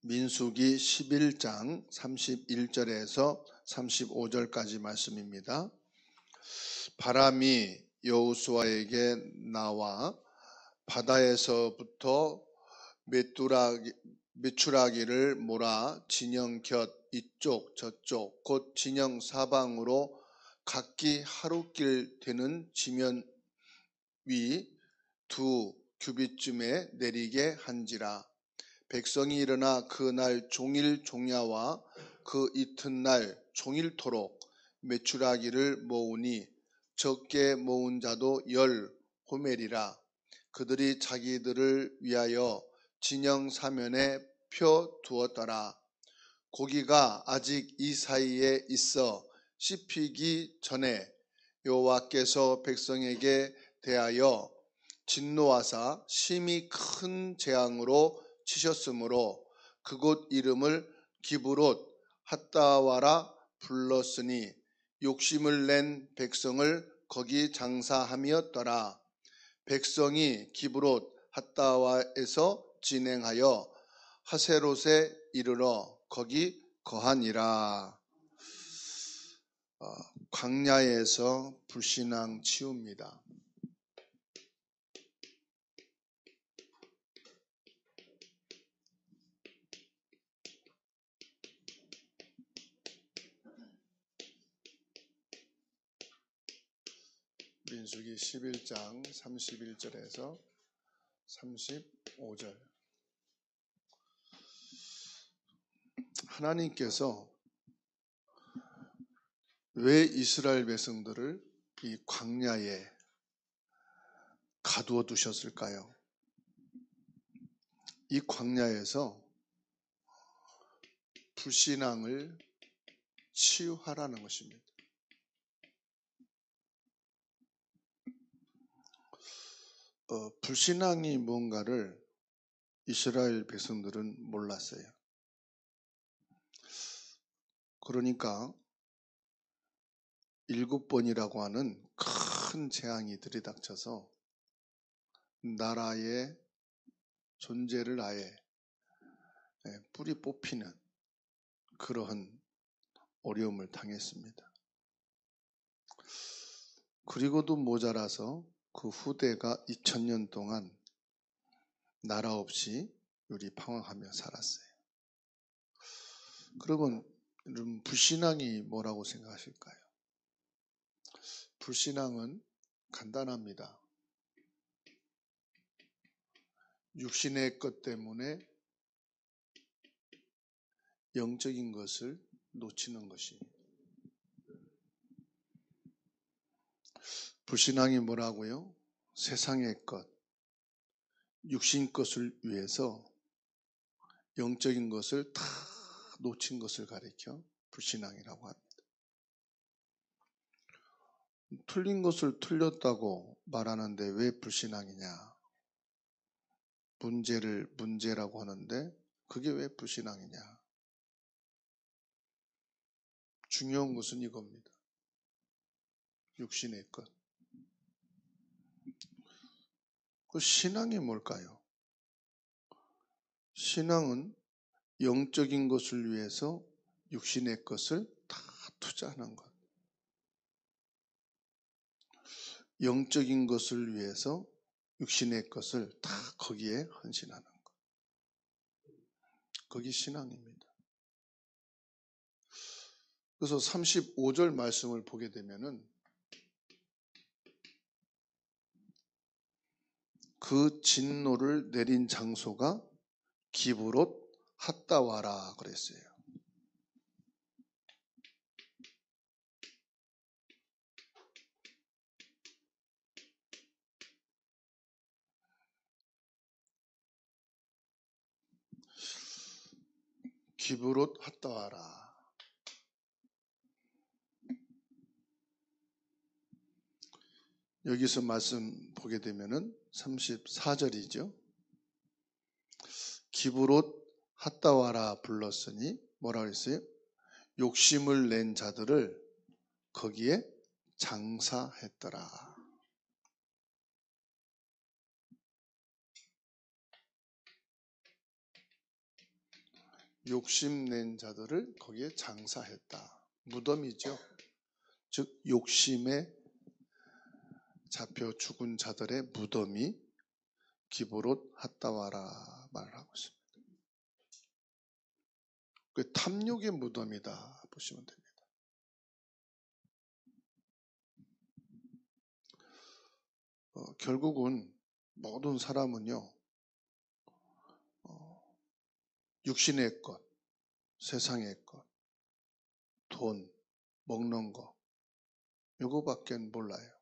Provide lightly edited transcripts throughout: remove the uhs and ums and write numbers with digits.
민수기 11장 31절에서 35절까지 말씀입니다. 바람이 여호수아에게 나와 바다에서부터 메추라기를 몰아 진영 곁 이쪽 저쪽 곧 진영 사방으로 각기 하루길 되는 지면 위 2규빗쯤에 내리게 한지라. 백성이 일어나 그날 종일 종야와 그 이튿날 종일토록 메추라기를 모으니 적게 모은 자도 10호멜이라. 그들이 자기들을 위하여 진영 사면에 펴 두었더라. 고기가 아직 이 사이에 있어 씹히기 전에 여호와께서 백성에게 대하여 진노하사 심히 큰 재앙으로 치셨으므로 그곳 이름을 기브롯 핫다와라 불렀으니 욕심을 낸 백성을 거기 장사함이었더라. 백성이 기브롯 핫다와에서 진행하여 하세롯에 이르러 거기 거하니라. 광야에서 불신앙 치웁니다. 민수기 11장 31절에서 35절. 하나님께서 왜 이스라엘 백성들을 이 광야에 가두어 두셨을까요? 이 광야에서 불신앙을 치유하라는 것입니다. 불신앙이 뭔가를 이스라엘 백성들은 몰랐어요. 그러니까 7번이라고 하는 큰 재앙이 들이닥쳐서 나라의 존재를 아예 뿌리 뽑히는 그러한 어려움을 당했습니다. 그리고도 모자라서 그 후대가 2000년 동안 나라 없이 요리방황하며 살았어요. 그러면 여러분, 불신앙이 뭐라고 생각하실까요? 불신앙은 간단합니다. 육신의 것 때문에 영적인 것을 놓치는 것입니다. 불신앙이 뭐라고요? 세상의 것, 육신 것을 위해서 영적인 것을 다 놓친 것을 가리켜 불신앙이라고 합니다. 틀린 것을 틀렸다고 말하는데 왜 불신앙이냐? 문제를 문제라고 하는데 그게 왜 불신앙이냐? 중요한 것은 이겁니다. 육신의 것. 그 신앙이 뭘까요? 신앙은 영적인 것을 위해서 육신의 것을 다 투자하는 것. 영적인 것을 위해서 육신의 것을 다 거기에 헌신하는 것. 그게 신앙입니다. 그래서 35절 말씀을 보게 되면은 그 진노를 내린 장소가 기브롯 핫다와라 그랬어요. 기브롯 핫다와라. 여기서 말씀 보게 되면은 34절이죠. 기브롯 핫다와라 불렀으니 뭐라고 했어요? 욕심을 낸 자들을 거기에 장사했더라. 욕심낸 자들을 거기에 장사했다. 무덤이죠. 즉 욕심에 잡혀 죽은 자들의 무덤이 기브롯 핫다와라 말을 하고 있습니다. 그 탐욕의 무덤이다 보시면 됩니다. 결국은 모든 사람은요, 육신의 것, 세상의 것, 돈, 먹는 거, 이거밖에 몰라요.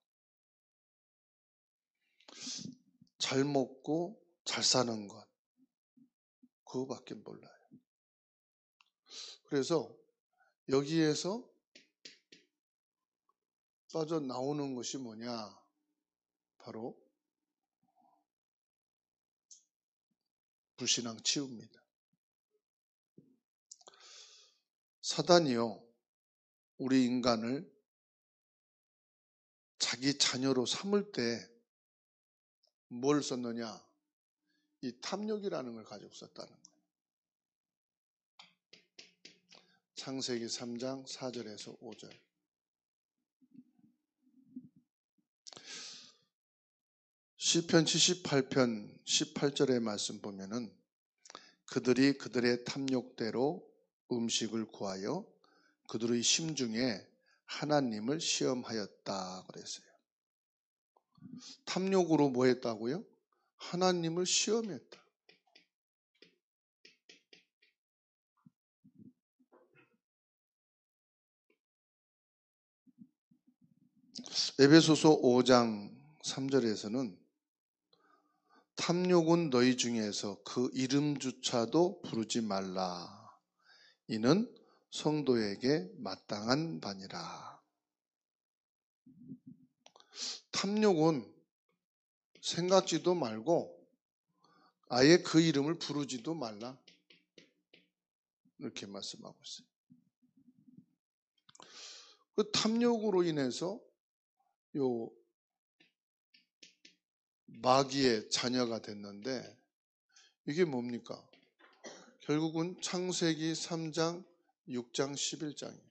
잘 먹고 잘 사는 것, 그거밖에 몰라요. 그래서 여기에서 빠져나오는 것이 뭐냐? 바로 불신앙 치유입니다. 사단이요, 우리 인간을 자기 자녀로 삼을 때 뭘 썼느냐? 이 탐욕이라는 걸 가지고 썼다는 거예요. 창세기 3장 4절에서 5절. 시편 78편 18절의 말씀 보면은 그들이 그들의 탐욕대로 음식을 구하여 그들의 심중에 하나님을 시험하였다 그랬어요. 탐욕으로 뭐 했다고요? 하나님을 시험했다. 에베소서 5장 3절에서는 탐욕은 너희 중에서 그 이름조차도 부르지 말라. 이는 성도에게 마땅한 바니라. 탐욕은 생각지도 말고 아예 그 이름을 부르지도 말라. 이렇게 말씀하고 있어요. 그 탐욕으로 인해서 요 마귀의 자녀가 됐는데 이게 뭡니까? 결국은 창세기 3장, 6장, 11장이에요.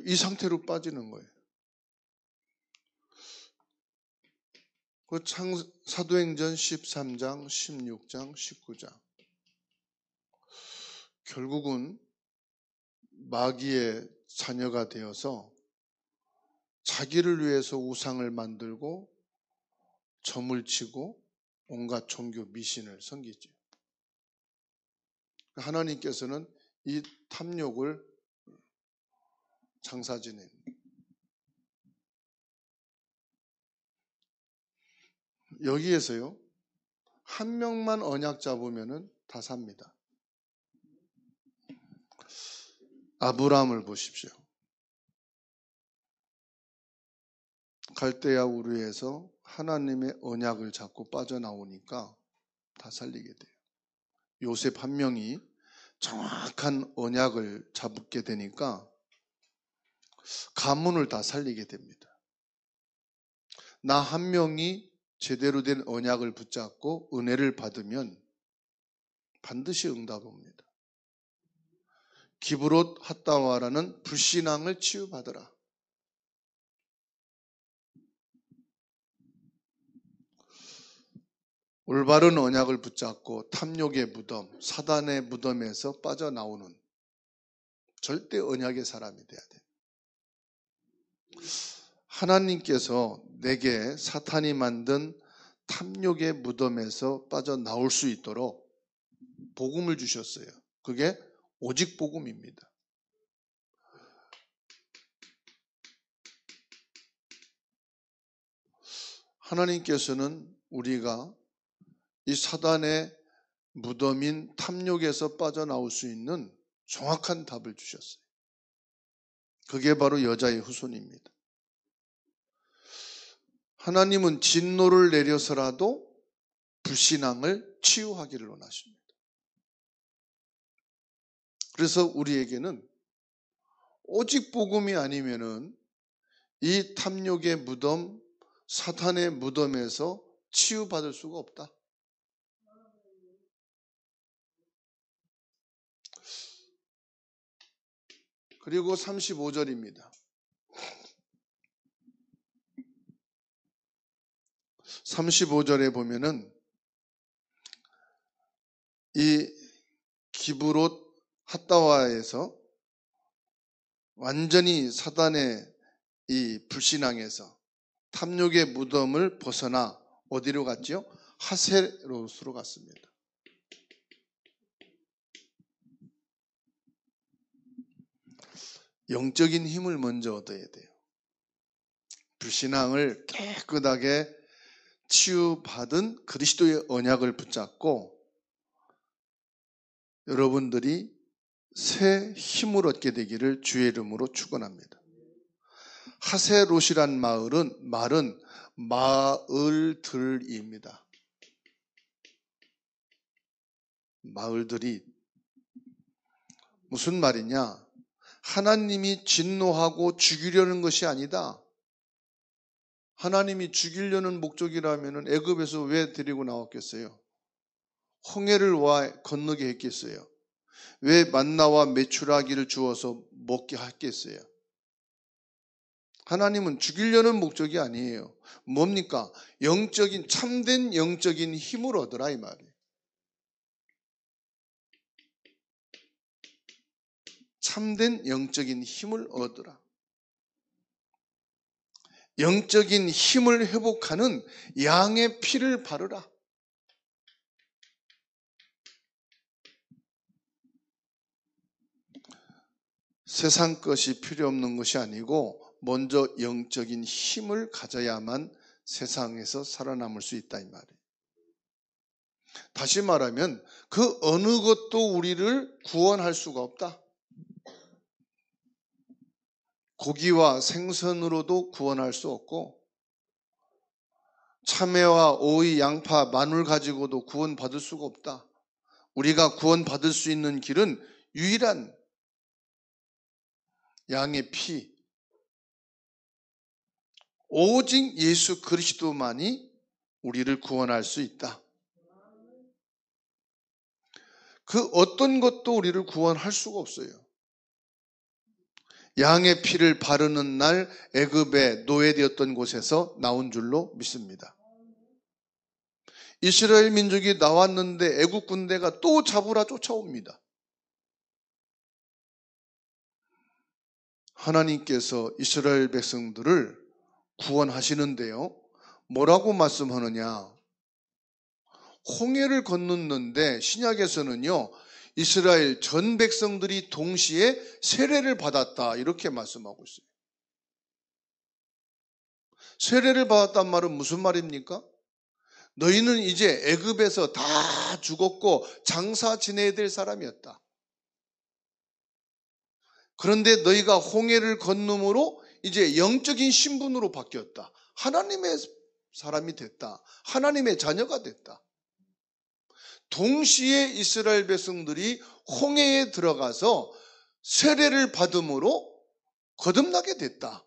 이 상태로 빠지는 거예요. 그 사도행전 13장, 16장, 19장. 결국은 마귀의 자녀가 되어서 자기를 위해서 우상을 만들고 점을 치고 온갖 종교 미신을 섬기죠. 하나님께서는 이 탐욕을 장사 지낸 여기에서요, 한 명만 언약 잡으면은 다 삽니다. 아브라함을 보십시오. 갈대아 우르에서 하나님의 언약을 잡고 빠져나오니까 다 살리게 돼요. 요셉 한 명이 정확한 언약을 잡게 되니까 가문을 다 살리게 됩니다. 나 한 명이 제대로 된 언약을 붙잡고 은혜를 받으면 반드시 응답합니다. 기브롯 핫다와라는 불신앙을 치유받으라. 올바른 언약을 붙잡고 탐욕의 무덤, 사단의 무덤에서 빠져나오는 절대 언약의 사람이 돼야 돼요. 하나님께서 내게 사탄이 만든 탐욕의 무덤에서 빠져나올 수 있도록 복음을 주셨어요. 그게 오직 복음입니다. 하나님께서는 우리가 이 사단의 무덤인 탐욕에서 빠져나올 수 있는 정확한 답을 주셨어요. 그게 바로 여자의 후손입니다. 하나님은 진노를 내려서라도 불신앙을 치유하기를 원하십니다. 그래서 우리에게는 오직 복음이 아니면은 이 탐욕의 무덤, 사탄의 무덤에서 치유받을 수가 없다. 그리고 35절입니다. 35절에 보면은 이 기브롯 핫다와에서 완전히 사단의 이 불신앙에서 탐욕의 무덤을 벗어나 어디로 갔죠? 하세롯으로 갔습니다. 영적인 힘을 먼저 얻어야 돼요. 불신앙을 깨끗하게 치유받은 그리스도의 언약을 붙잡고 여러분들이 새 힘을 얻게 되기를 주의 이름으로 축원합니다. 하세롯이란 말은 마을들입니다. 마을들이 무슨 말이냐? 하나님이 진노하고 죽이려는 것이 아니다. 하나님이 죽이려는 목적이라면 애굽에서 왜 데리고 나왔겠어요? 홍해를 건너게 했겠어요? 왜 만나와 메추라기를 주어서 먹게 했겠어요? 하나님은 죽이려는 목적이 아니에요. 뭡니까? 참된 영적인 힘을 얻으라 이 말이에요. 참된 영적인 힘을 얻으라. 영적인 힘을 회복하는 양의 피를 바르라. 세상 것이 필요 없는 것이 아니고 먼저 영적인 힘을 가져야만 세상에서 살아남을 수 있다 이 말이에요. 다시 말하면 그 어느 것도 우리를 구원할 수가 없다. 고기와 생선으로도 구원할 수 없고 참외와 오이, 양파, 마늘 가지고도 구원받을 수가 없다. 우리가 구원받을 수 있는 길은 유일한 양의 피, 오직 예수 그리스도만이 우리를 구원할 수 있다. 그 어떤 것도 우리를 구원할 수가 없어요. 양의 피를 바르는 날 애굽에 노예되었던 곳에서 나온 줄로 믿습니다. 이스라엘 민족이 나왔는데 애굽 군대가 또 잡으라 쫓아옵니다. 하나님께서 이스라엘 백성들을 구원하시는데요. 뭐라고 말씀하느냐? 홍해를 건넜는데 신약에서는요. 이스라엘 전 백성들이 동시에 세례를 받았다 이렇게 말씀하고 있어요. 세례를 받았단 말은 무슨 말입니까? 너희는 이제 애굽에서 다 죽었고 장사 지내야 될 사람이었다. 그런데 너희가 홍해를 건너므로 이제 영적인 신분으로 바뀌었다. 하나님의 사람이 됐다. 하나님의 자녀가 됐다. 동시에 이스라엘 백성들이 홍해에 들어가서 세례를 받음으로 거듭나게 됐다.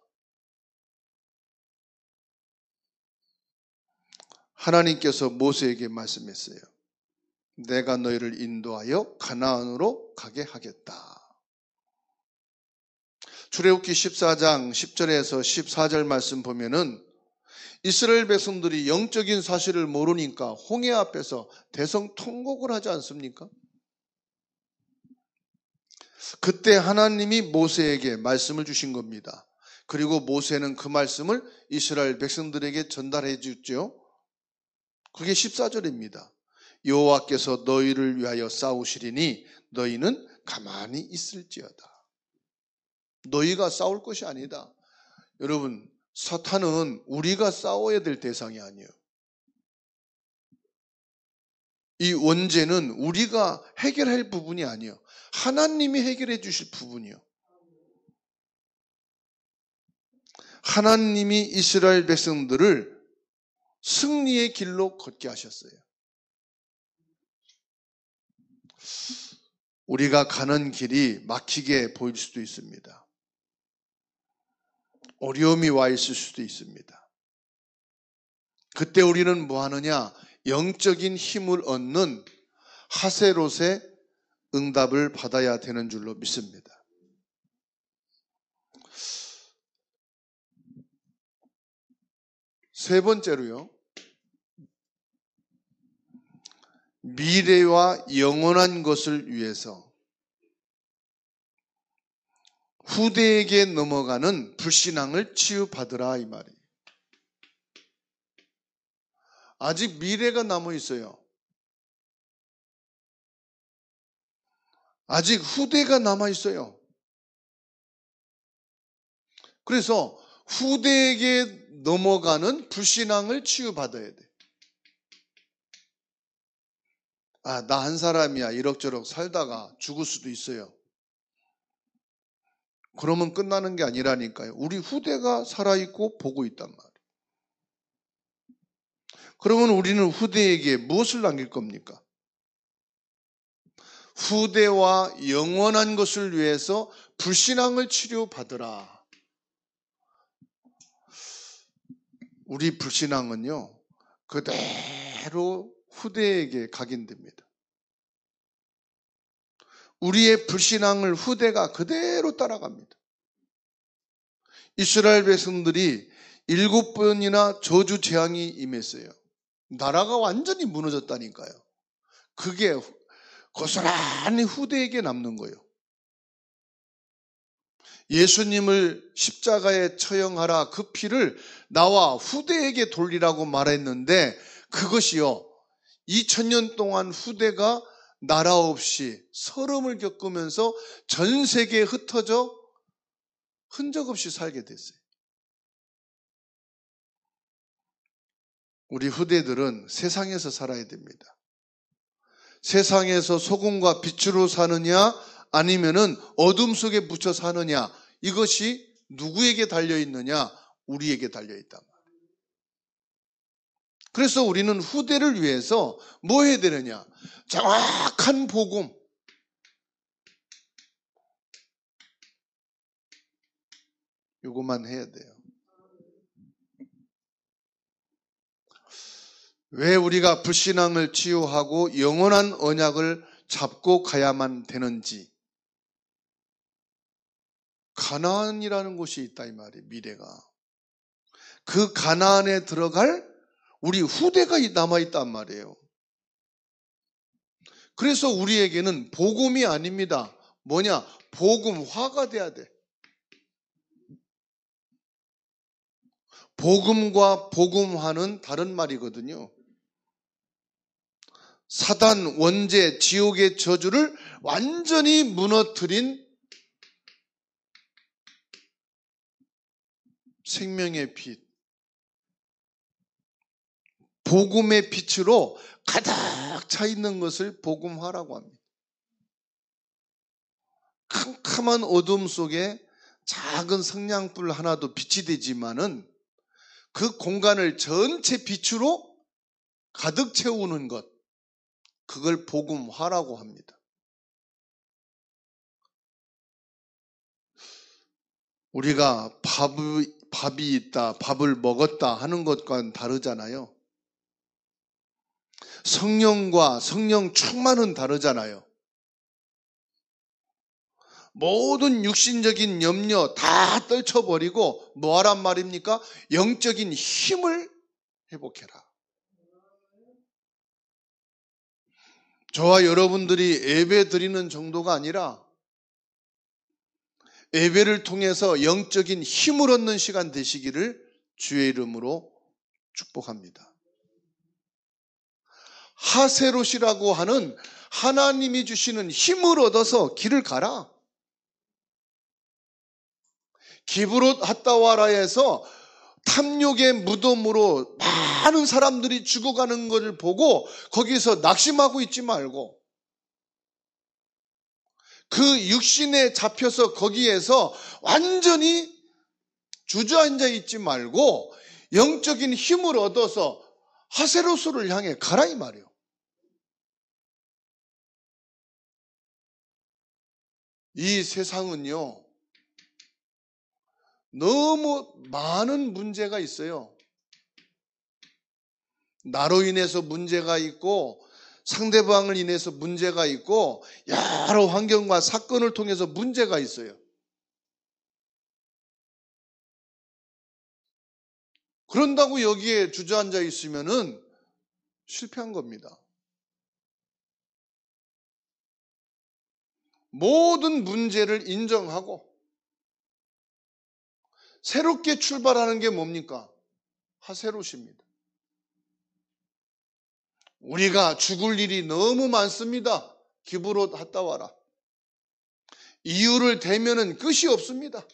하나님께서 모세에게 말씀했어요. 내가 너희를 인도하여 가나안으로 가게 하겠다. 출애굽기 14장 10절에서 14절 말씀 보면은 이스라엘 백성들이 영적인 사실을 모르니까 홍해 앞에서 대성통곡을 하지 않습니까? 그때 하나님이 모세에게 말씀을 주신 겁니다. 그리고 모세는 그 말씀을 이스라엘 백성들에게 전달해 줬죠. 그게 14절입니다. 여호와께서 너희를 위하여 싸우시리니 너희는 가만히 있을지어다. 너희가 싸울 것이 아니다. 여러분, 사탄은 우리가 싸워야 될 대상이 아니에요. 이 원죄는 우리가 해결할 부분이 아니에요. 하나님이 해결해 주실 부분이에요. 하나님이 이스라엘 백성들을 승리의 길로 걷게 하셨어요. 우리가 가는 길이 막히게 보일 수도 있습니다. 어려움이 와 있을 수도 있습니다. 그때 우리는 뭐 하느냐? 영적인 힘을 얻는 하세롯의 응답을 받아야 되는 줄로 믿습니다. 세 번째로요, 미래와 영원한 것을 위해서 후대에게 넘어가는 불신앙을 치유받으라, 이 말이에요. 아직 미래가 남아 있어요. 아직 후대가 남아 있어요. 그래서 후대에게 넘어가는 불신앙을 치유받아야 돼. 아, 나 한 사람이야. 이럭저럭 살다가 죽을 수도 있어요. 그러면 끝나는 게 아니라니까요. 우리 후대가 살아있고 보고 있단 말이에요. 그러면 우리는 후대에게 무엇을 남길 겁니까? 후대와 영원한 것을 위해서 불신앙을 치료받으라. 우리 불신앙은요, 그대로 후대에게 각인됩니다. 우리의 불신앙을 후대가 그대로 따라갑니다. 이스라엘 백성들이 7번이나 저주 재앙이 임했어요. 나라가 완전히 무너졌다니까요. 그게 고스란히 후대에게 남는 거예요. 예수님을 십자가에 처형하라, 그 피를 나와 후대에게 돌리라고 말했는데 그것이요, 2000년 동안 후대가 나라 없이 서름을 겪으면서 전 세계에 흩어져 흔적 없이 살게 됐어요. 우리 후대들은 세상에서 살아야 됩니다. 세상에서 소금과 빛으로 사느냐 아니면은 어둠 속에 묻혀 사느냐, 이것이 누구에게 달려있느냐? 우리에게 달려있단 말이에요. 그래서 우리는 후대를 위해서 뭐 해야 되느냐? 정확한 복음, 이것만 해야 돼요. 왜 우리가 불신앙을 치유하고 영원한 언약을 잡고 가야만 되는지. 가나안이라는 곳이 있다, 이 말이에요. 미래가. 그 가나안에 들어갈 우리 후대가 남아있단 말이에요. 그래서 우리에게는 복음이 아닙니다. 뭐냐? 복음화가 돼야 돼. 복음과 복음화는 다른 말이거든요. 사단, 원죄, 지옥의 저주를 완전히 무너뜨린 생명의 빛, 복음의 빛으로 가득 차 있는 것을 복음화라고 합니다. 캄캄한 어둠 속에 작은 성냥불 하나도 빛이 되지만은 그 공간을 전체 빛으로 가득 채우는 것, 그걸 복음화라고 합니다. 우리가 밥이 있다, 밥을 먹었다 하는 것과는 다르잖아요. 성령과 성령 충만은 다르잖아요. 모든 육신적인 염려 다 떨쳐버리고 뭐 하란 말입니까? 영적인 힘을 회복해라. 저와 여러분들이 예배 드리는 정도가 아니라 예배를 통해서 영적인 힘을 얻는 시간 되시기를 주의 이름으로 축복합니다. 하세롯이라고 하는 하나님이 주시는 힘을 얻어서 길을 가라. 기브롯 핫다와라에서 탐욕의 무덤으로 많은 사람들이 죽어가는 것을 보고 거기서 낙심하고 있지 말고, 그 육신에 잡혀서 거기에서 완전히 주저앉아 있지 말고 영적인 힘을 얻어서 하세롯을 향해 가라, 이 말이에요. 이 세상은요, 너무 많은 문제가 있어요. 나로 인해서 문제가 있고 상대방을 인해서 문제가 있고 여러 환경과 사건을 통해서 문제가 있어요. 그런다고 여기에 주저앉아 있으면은 실패한 겁니다. 모든 문제를 인정하고 새롭게 출발하는 게 뭡니까? 하세롯입니다. 우리가 죽을 일이 너무 많습니다. 기브롯 갔다 와라. 이유를 대면은 끝이 없습니다.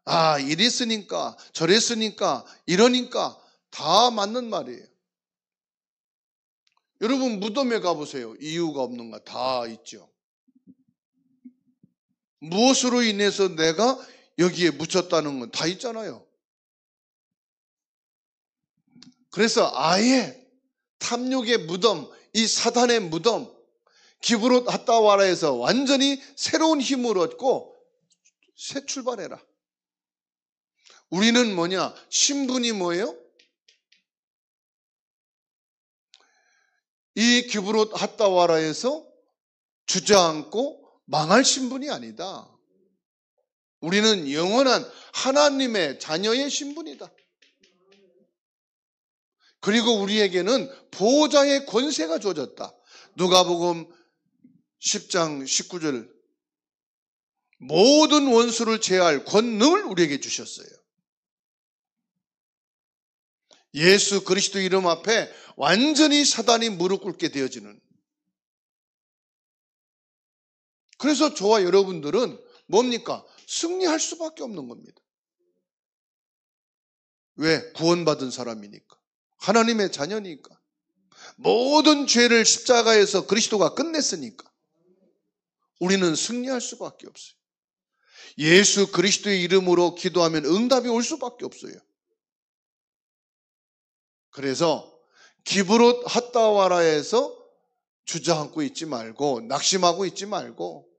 아, 이랬으니까 저랬으니까 이러니까 다 맞는 말이에요. 여러분 무덤에 가보세요. 이유가 없는가? 다 있죠. 무엇으로 인해서 내가 여기에 묻혔다는 건 다 있잖아요. 그래서 아예 탐욕의 무덤, 이 사단의 무덤, 기브롯 핫다와라에서 완전히 새로운 힘을 얻고 새 출발해라. 우리는 뭐냐? 신분이 뭐예요? 이 기브롯 핫다와라에서 주저앉고 망할 신분이 아니다. 우리는 영원한 하나님의 자녀의 신분이다. 그리고 우리에게는 보호자의 권세가 주어졌다. 누가복음 10장 19절 모든 원수를 제할 권능을 우리에게 주셨어요. 예수 그리스도 이름 앞에 완전히 사단이 무릎 꿇게 되어지는. 그래서 저와 여러분들은 뭡니까? 승리할 수밖에 없는 겁니다. 왜? 구원받은 사람이니까. 하나님의 자녀니까. 모든 죄를 십자가에서 그리스도가 끝냈으니까. 우리는 승리할 수밖에 없어요. 예수 그리스도의 이름으로 기도하면 응답이 올 수밖에 없어요. 그래서 기브롯 핫다와라에서 주저앉고 있지 말고 낙심하고 있지 말고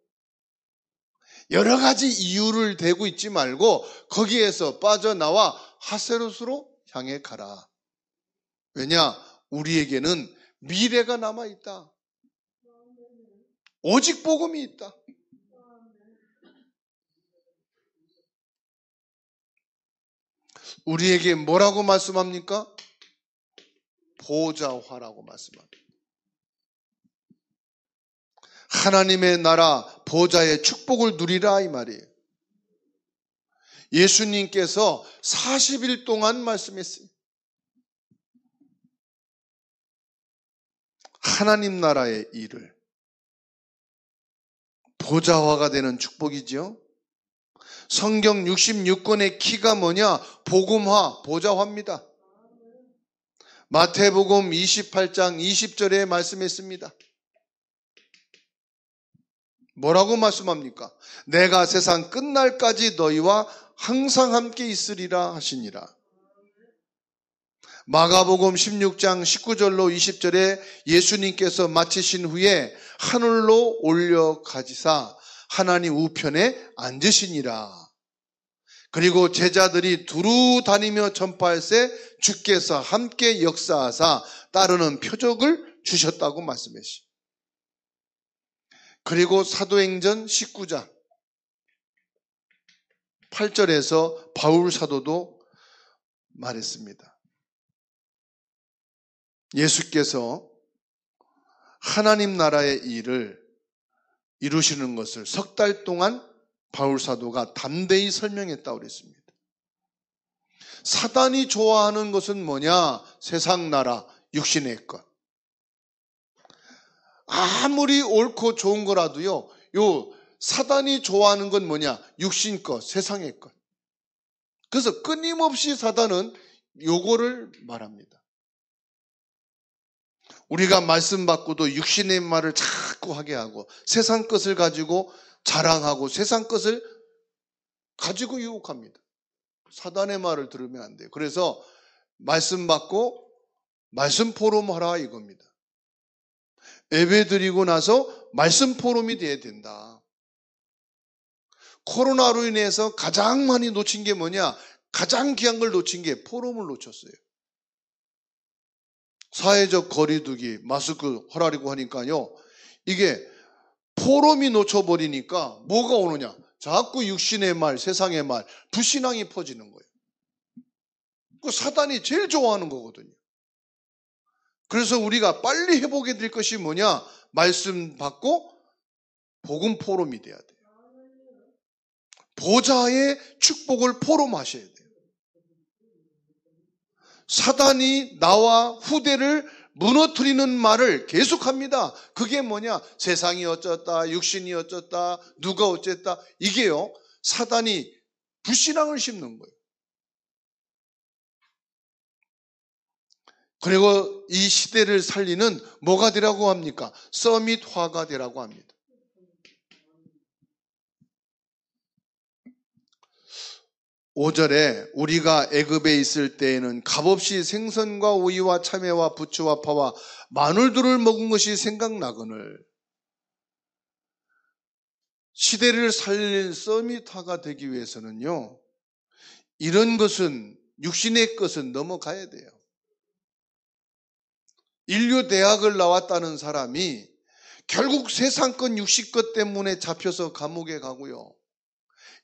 여러 가지 이유를 대고 있지 말고 거기에서 빠져나와 하세롯으로 향해 가라. 왜냐? 우리에게는 미래가 남아있다. 오직 복음이 있다. 우리에게 뭐라고 말씀합니까? 보좌화라고 말씀합니다. 하나님의 나라 보좌의 축복을 누리라 이 말이에요. 예수님께서 40일 동안 말씀했어요. 하나님 나라의 일을 보좌화가 되는 축복이죠. 성경 66권의 키가 뭐냐? 복음화, 보좌화입니다. 마태복음 28장 20절에 말씀했습니다. 뭐라고 말씀합니까? 내가 세상 끝날까지 너희와 항상 함께 있으리라 하시니라. 마가복음 16장 19절로 20절에 예수님께서 마치신 후에 하늘로 올려가지사 하나님 우편에 앉으시니라. 그리고 제자들이 두루 다니며 전파할새 주께서 함께 역사하사 따르는 표적을 주셨다고 말씀하시죠. 그리고 사도행전 19장 8절에서 바울 사도도 말했습니다. 예수께서 하나님 나라의 일을 이루시는 것을 석 달 동안 바울 사도가 담대히 설명했다고 그랬습니다. 사단이 좋아하는 것은 뭐냐? 세상 나라, 육신의 것. 아무리 옳고 좋은 거라도요, 요 사단이 좋아하는 건 뭐냐? 육신 것, 세상의 것. 그래서 끊임없이 사단은 요거를 말합니다. 우리가 말씀 받고도 육신의 말을 자꾸 하게 하고 세상 것을 가지고 자랑하고 세상 것을 가지고 유혹합니다. 사단의 말을 들으면 안 돼요. 그래서 말씀 받고 말씀 포럼하라 이겁니다. 예배 드리고 나서 말씀 포럼이 돼야 된다. 코로나로 인해서 가장 많이 놓친 게 뭐냐? 가장 귀한 걸 놓친 게 포럼을 놓쳤어요. 사회적 거리두기, 마스크 허라리고 하니까요. 이게 포럼이 놓쳐버리니까 뭐가 오느냐? 자꾸 육신의 말, 세상의 말, 불신앙이 퍼지는 거예요. 그 사단이 제일 좋아하는 거거든요. 그래서 우리가 빨리 회복해야 될 것이 뭐냐? 말씀 받고 복음 포럼이 돼야 돼요. 보좌의 축복을 포럼하셔야 돼요. 사단이 나와 후대를 무너뜨리는 말을 계속합니다. 그게 뭐냐? 세상이 어쩌다, 육신이 어쩌다, 누가 어쨌다. 이게요, 사단이 불신앙을 심는 거예요. 그리고 이 시대를 살리는 뭐가 되라고 합니까? 서밋화가 되라고 합니다. (5절에) 우리가 애굽에 있을 때에는 값없이 생선과 오이와 참외와 부추와 파와 마늘들을 먹은 것이 생각나거늘. 시대를 살릴 서밋화가 되기 위해서는요, 이런 것은, 육신의 것은 넘어가야 돼요. 인류 대학을 나왔다는 사람이 결국 세상권 육신것 때문에 잡혀서 감옥에 가고요,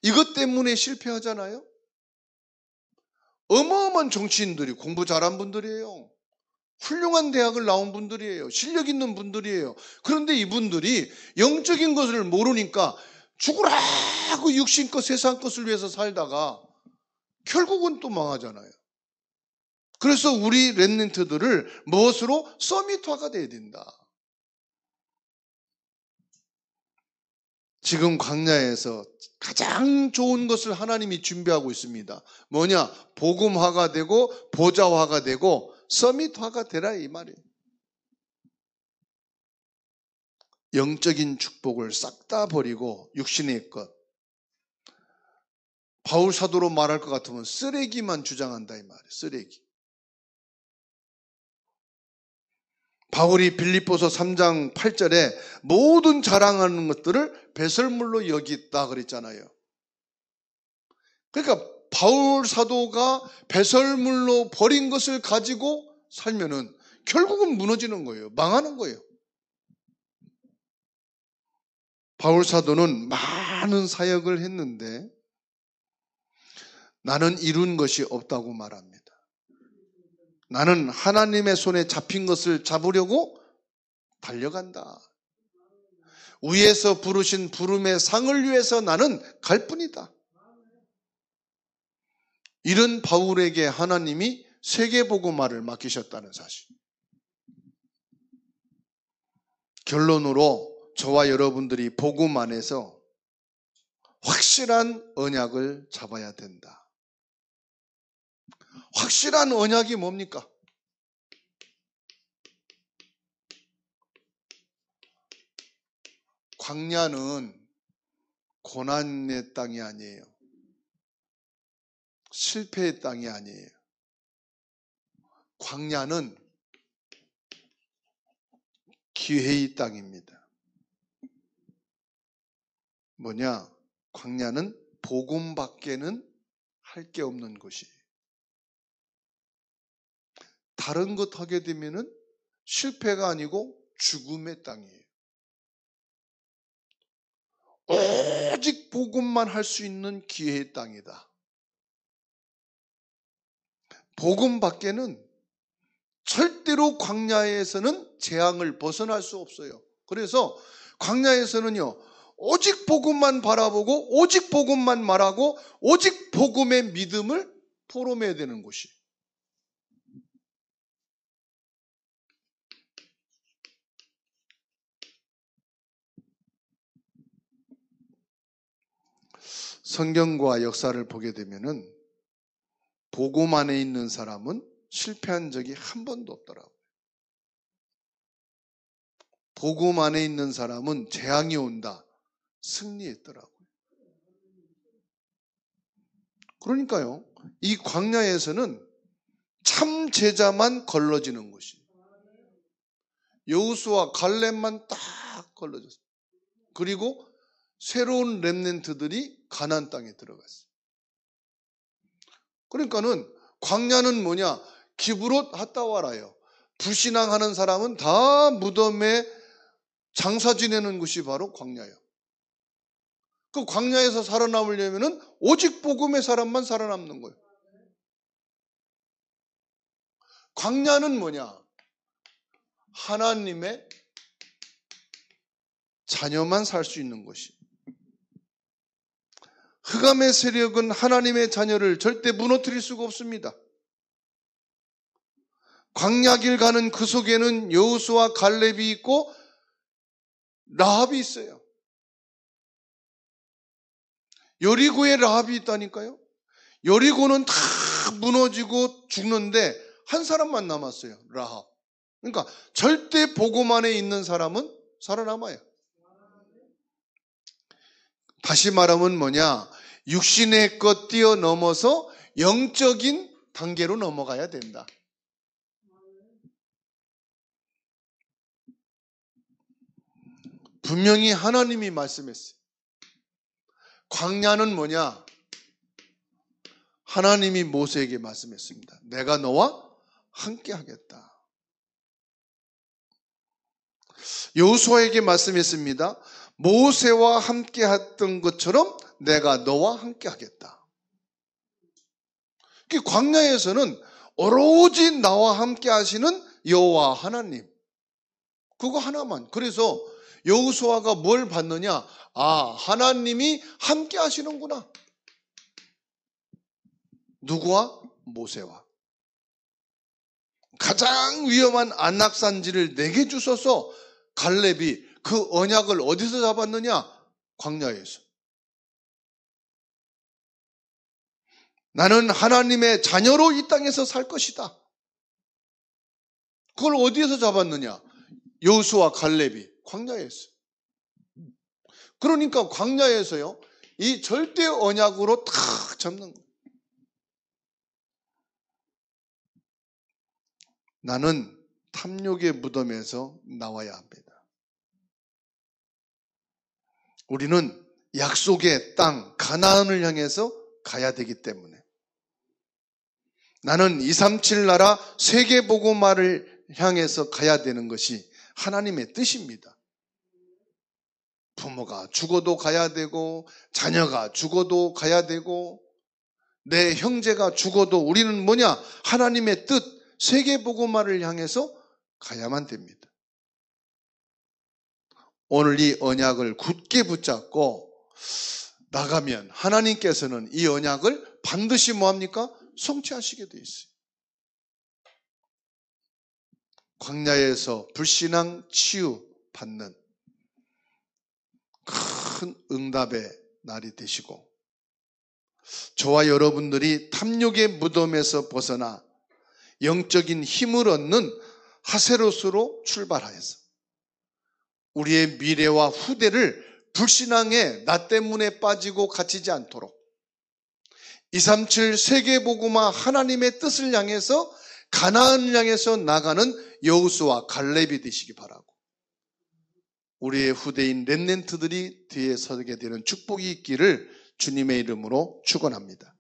이것 때문에 실패하잖아요. 어마어마한 정치인들이 공부 잘한 분들이에요. 훌륭한 대학을 나온 분들이에요. 실력 있는 분들이에요. 그런데 이분들이 영적인 것을 모르니까 죽으라고 육신것 세상 것을 위해서 살다가 결국은 또 망하잖아요. 그래서 우리 렘넌트들을 무엇으로? 서밋화가 돼야 된다. 지금 광야에서 가장 좋은 것을 하나님이 준비하고 있습니다. 뭐냐? 복음화가 되고 보좌화가 되고 서밋화가 되라, 이 말이에요. 영적인 축복을 싹 다 버리고 육신의 것, 바울 사도로 말할 것 같으면 쓰레기만 주장한다, 이 말이에요. 쓰레기. 바울이 빌립보서 3장 8절에 모든 자랑하는 것들을 배설물로 여기다 그랬잖아요. 그러니까 바울 사도가 배설물로 버린 것을 가지고 살면은 결국은 무너지는 거예요. 망하는 거예요. 바울 사도는 많은 사역을 했는데 나는 이룬 것이 없다고 말합니다. 나는 하나님의 손에 잡힌 것을 잡으려고 달려간다. 위에서 부르신 부름의 상을 위해서 나는 갈 뿐이다. 이런 바울에게 하나님이 세계복음화를 맡기셨다는 사실. 결론으로 저와 여러분들이 복음 안에서 확실한 언약을 잡아야 된다. 확실한 언약이 뭡니까? 광야는 고난의 땅이 아니에요. 실패의 땅이 아니에요. 광야는 기회의 땅입니다. 뭐냐? 광야는 복음밖에는 할 게 없는 곳이에요. 다른 것 하게 되면은 실패가 아니고 죽음의 땅이에요. 오직 복음만 할 수 있는 기회의 땅이다. 복음 밖에는 절대로 광야에서는 재앙을 벗어날 수 없어요. 그래서 광야에서는요, 오직 복음만 바라보고 오직 복음만 말하고 오직 복음의 믿음을 포럼해야 되는 곳이에요. 성경과 역사를 보게 되면은 복음 안에 있는 사람은 실패한 적이 한 번도 없더라고요. 복음 안에 있는 사람은 재앙이 온다, 승리했더라고요. 그러니까요, 이 광야에서는 참 제자만 걸러지는 것이에요. 여호수아 갈렙만 딱 걸러졌어요. 그리고 새로운 렘넌트들이 가나안 땅에 들어갔어요. 그러니까는 광야는 뭐냐? 기브롯 핫다와라요. 불신앙하는 사람은 다 무덤에 장사 지내는 곳이 바로 광야예요. 그 광야에서 살아남으려면은 오직 복음의 사람만 살아남는 거예요. 광야는 뭐냐? 하나님의 자녀만 살 수 있는 곳이. 흑암의 세력은 하나님의 자녀를 절대 무너뜨릴 수가 없습니다. 광야길 가는 그 속에는 여호수아 갈렙이 있고 라합이 있어요. 여리고에 라합이 있다니까요. 여리고는 다 무너지고 죽는데 한 사람만 남았어요. 라합. 그러니까 절대 복음 안에 있는 사람은 살아남아요. 다시 말하면 뭐냐? 육신의 것 뛰어넘어서 영적인 단계로 넘어가야 된다. 분명히 하나님이 말씀했어요. 광야는 뭐냐? 하나님이 모세에게 말씀했습니다. 내가 너와 함께 하겠다. 여호수아에게 말씀했습니다. 모세와 함께 했던 것처럼 내가 너와 함께 하겠다. 광야에서는 오로지 나와 함께 하시는 여호와 하나님, 그거 하나만. 그래서 여호수아가 뭘 받느냐? 아, 하나님이 함께 하시는구나. 누구와? 모세와. 가장 위험한 안락산지를 내게 주셔서 갈렙이 그 언약을 어디서 잡았느냐? 광야에서. 나는 하나님의 자녀로 이 땅에서 살 것이다. 그걸 어디에서 잡았느냐? 여호수아 갈렙이 광야에서. 그러니까 광야에서요, 이 절대 언약으로 탁 잡는 거예요. 나는 탐욕의 무덤에서 나와야 합니다. 우리는 약속의 땅 가나안을 향해서 가야 되기 때문에 나는 237 나라 세계복음화를 향해서 가야 되는 것이 하나님의 뜻입니다. 부모가 죽어도 가야 되고 자녀가 죽어도 가야 되고 내 형제가 죽어도 우리는 뭐냐? 하나님의 뜻, 세계복음화를 향해서 가야만 됩니다. 오늘 이 언약을 굳게 붙잡고 나가면 하나님께서는 이 언약을 반드시 뭐합니까? 성취하시게 돼 있어요. 광야에서 불신앙 치유받는 큰 응답의 날이 되시고, 저와 여러분들이 탐욕의 무덤에서 벗어나 영적인 힘을 얻는 하세롯으로 출발하여서 우리의 미래와 후대를 불신앙에 나 때문에 빠지고 갇히지 않도록 237 세계복음화 하나님의 뜻을 향해서 가나안을 향해서 나가는 여호수아 갈렙이 되시기 바라고, 우리의 후대인 렘넌트들이 뒤에 서게 되는 축복이 있기를 주님의 이름으로 축원합니다.